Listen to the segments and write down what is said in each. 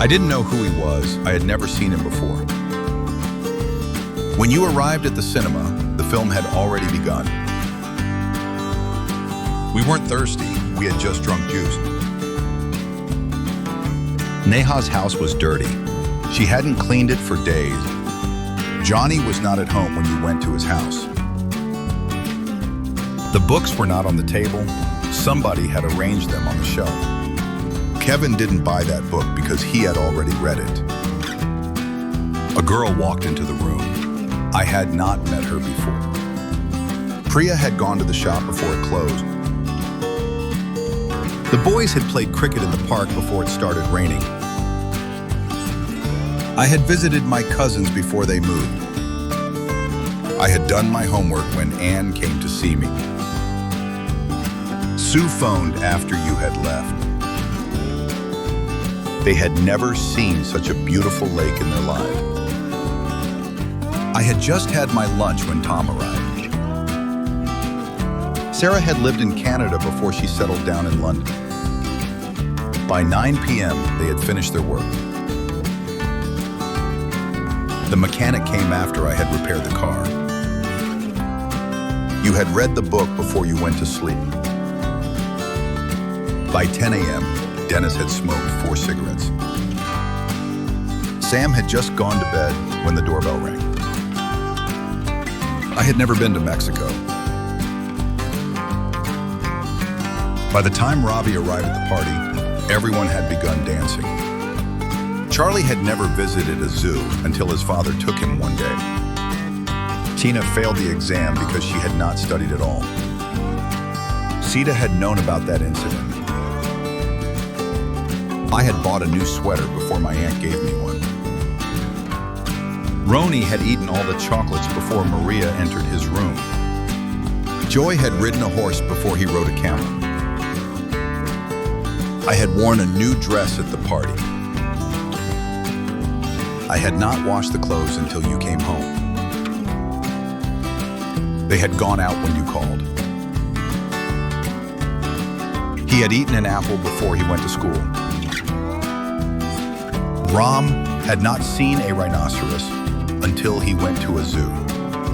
I didn't know who he was. I had never seen him before. When you arrived at the cinema, the film had already begun. We weren't thirsty. We had just drunk juice. Neha's house was dirty. She hadn't cleaned it for days. Johnny was not at home when you went to his house. The books were not on the table. Somebody had arranged them on the shelf. Kevin didn't buy that book because he had already read it. A girl walked into the room. I had not met her before. Priya had gone to the shop before it closed. The boys had played cricket in the park before it started raining. I had visited my cousins before they moved. I had done my homework when Anne came to see me. Sue phoned after you had left. They had never seen such a beautiful lake in their lives. I had just had my lunch when Tom arrived. Sarah had lived in Canada before she settled down in London. By 9 p.m., they had finished their work. The mechanic came after I had repaired the car. You had read the book before you went to sleep. By 10 a.m., Dennis had smoked 4 cigarettes. Sam had just gone to bed when the doorbell rang. I had never been to Mexico. By the time Ravi arrived at the party, everyone had begun dancing. Charlie had never visited a zoo until his father took him one day. Tina failed the exam because she had not studied at all. Sita had known about that incident. I had bought a new sweater before my aunt gave me one. Roni had eaten all the chocolates before Maria entered his room. Joy had ridden a horse before he rode a camel. I had worn a new dress at the party. I had not washed the clothes until you came home. They had gone out when you called. He had eaten an apple before he went to school. Ram had not seen a rhinoceros until he went to a zoo.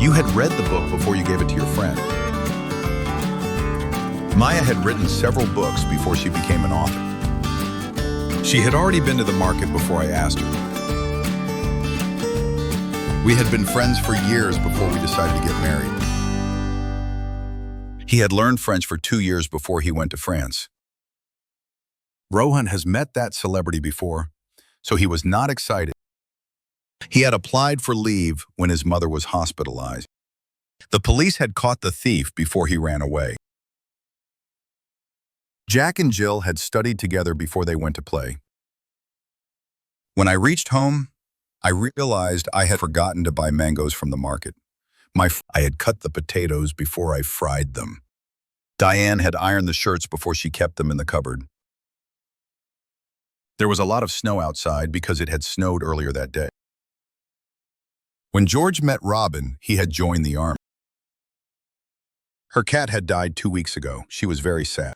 You had read the book before you gave it to your friend. Maya had written several books before she became an author. She had already been to the market before I asked her. We had been friends for years before we decided to get married. He had learned French for 2 years before he went to France. Rohan has met that celebrity before, so he was not excited. He had applied for leave when his mother was hospitalized. The police had caught the thief before he ran away. Jack and Jill had studied together before they went to play. When I reached home, I realized I had forgotten to buy mangoes from the market. I had cut the potatoes before I fried them. Diane had ironed the shirts before she kept them in the cupboard. There was a lot of snow outside because it had snowed earlier that day. When George met Robin, he had joined the army. Her cat had died 2 weeks ago. She was very sad.